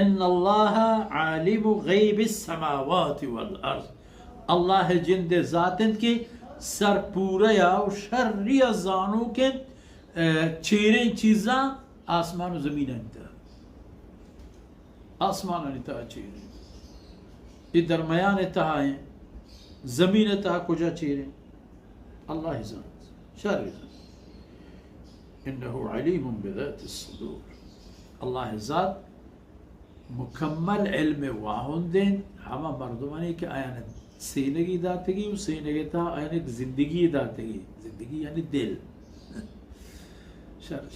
इन्नल्लाह आलिमु गैबिस समावाति वल अर्ज़, अल्लाह जिंद ज़ातिन के सर पूरे और शर्रिया जानू के चेरे चीज़ा आसमान ज़मीन अंतर आसमान अंतर चेरे ये दरमियान तहा है ज़मीन तहा कुजा चेरे अल्लाह ही जान शर्र इन्नहु अलीमुम बिज़ातिस सुदूर, अल्लाह ज़ात मुकम्मल इल्म वाहुंदेन हमा मर्दमानी के आयान सीनगी दातगी उस सीनगे था आयान जिंदगी दातगी, जिंदगी यानी दिल शर्र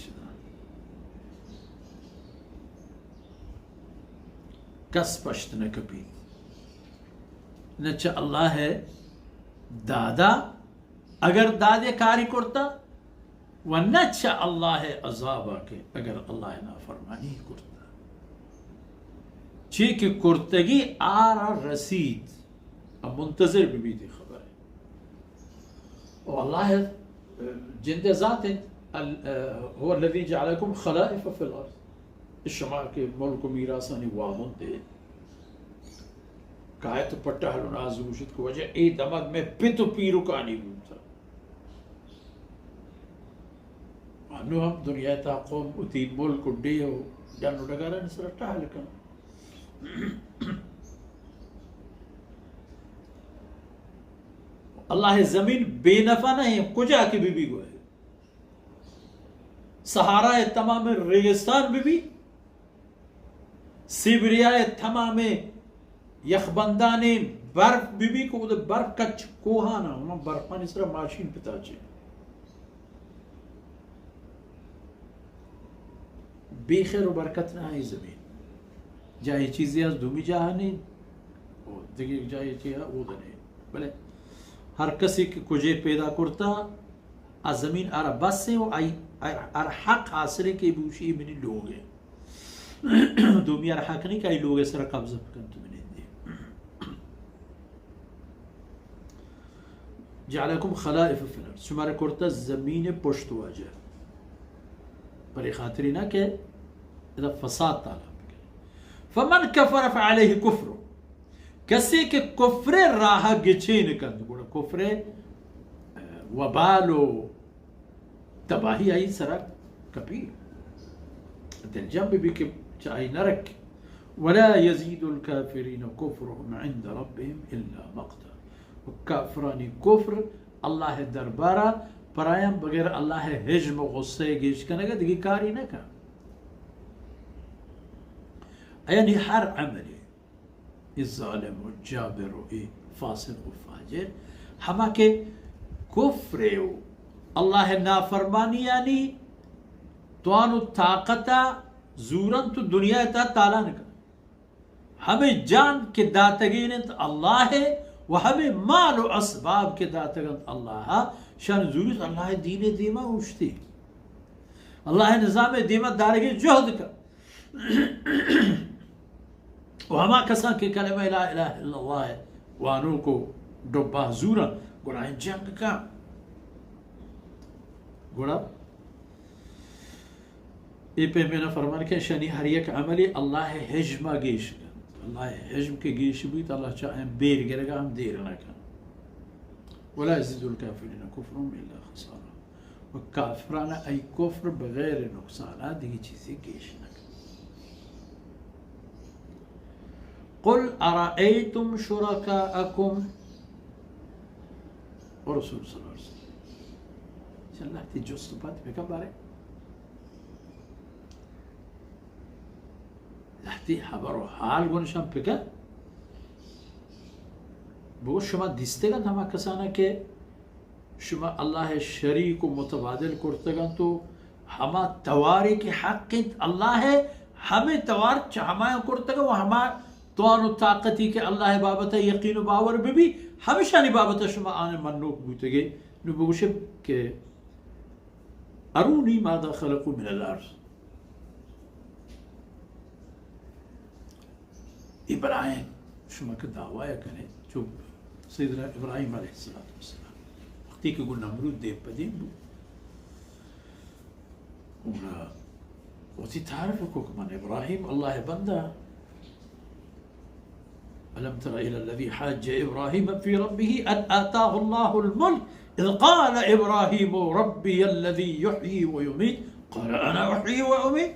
कस पश्त न कभी नचा अल्लाह है दादा अगर दादे कारी करता व नचा अल्लाह है अजाबा के अगर अल्लाह ना फरमानी करता ची की कुर्तगी आरा रसीद अब मुंतजर भी थी खबर है और अल्लाह जिंदे ज़ात है हुवा अल्लज़ी जअलकुम खलाइफ़ फ़िल अर्ज़, शुमा के मुल्क मीरासानी वाहुन दे काहे तो पट्टा हलो नाज़ूशित को वजह ए दमक में पितु पीरु कानी बूता मानो हम दुनिया ताक़ोम उती मुल्क डे हो जानो डगारा नसर टाल का अल्लाह ज़मीन बेनफा नहीं कुजा की बीबी को है सहारा तमाम रेगिस्तान बीबी सिबरिया तमाम यखबंदाने बर्फ बीबी को उधर बर्फ कच्छ कोहाना वहाँ बर्फ पानी सरा माशीन पिता चे बेखैर व बरकत ना है ज़मीन जाए चीज़ें आज धूमी जहाँ नहीं और देखिए जाए चीज़ वो नहीं भले हर किसी के कुजे पैदा करता आ ज़मीन आरा बस से वो आई आर हक हासिल के बूशी मिनी लोग हैं धूमी आर हक नहीं कई लोग ऐसा कब्ज़ा कर तुम्हें जालकुम खलाइफ़ फ़िल अर्ज़ शुमारे करता ज़मीन पुश्त वाजह पर खातरी ना के इधर फसाद ताला फमन कफर फ़अलैहि कुफ्र कसी के कुफ्रे राह गिचेन कंद गुड़ा कुफ्रे वबालो तबाही आई सरा कबीर दिल जंब भी के चाय नरक वला यज़ीदुल काफ़िरीन कुफ्रुहुम इंद रब्बिहिम इल्ला मक़ता, काफरानी कुफ्र अल्लाह दरबारा परायम बगैर अल्लाह हिज्म गुस्से गिश कनेगा दिगी कारी न का यानी हर अमल इज़ालिम व जाबिर व फासिक व फाजिर हमा के कुफ्र अल्लाह नाफरमानी यानी तवानु ताकता जूरन तो दुनिया ता ताला न का हमें जान के दातगीन अल्लाह है वह हमें माल असबाब के दातगन अल्लाह शान जरूरत अल्लाह दीन दीमा उश्ती अल्लाह निज़ाम दीमा दारगी जोहद का वह हमा कसा के कलमा ला इलाहा इल्लल्लाह है वानों को डब्बा जूरा गुनाह जंग का गुड़ा ये पे मैंने फरमान के शनि हर एक अमली अल्लाह हिज्मा गेश अल्लाह हिज्म के गेश भी तो अल्लाह चाहे बेर गिरेगा हम देर ना कर वला यज़ीदुल काफ़िरीन कुफ्रुहुम इल्ला खसारा व काफराना आई कुफ्र बगैर नुकसान दी चीज़ें गेश ना कर कुल अराअयतुम शुरकाअकुम और रसूल सल्लल्लाहु अलैहि वसल्लम अल्लाह ती जुस्त बात पे कब बारे لحتي حبرو حال گونشم پکه بگو شما دیستگن همه کسانه که شما الله شریک و متبادل کرتگن تو همه تواری که حقیت الله همه توار چه همه کرتگن و همه توان و طاقتی که الله بابت یقین و باور ببی همیشانی بابت شما آن منوک بودگه نو بگوشم که ارونی ماذا خلقو من الارض इब्राहिम शुमा का दावा या करें जो सैयदना इब्राहिम अलैहिस्सलाम वक्ती के गुण नमरूद देव पदीम बु और उसी तारीफ को कमान इब्राहिम अल्लाह बंदा ألم تر إلى الذي حاج إبراهيم في ربه أن آتاه الله الملك إذ قال إبراهيم ربي الذي يحيي ويميت قال أنا أحيي وأميت.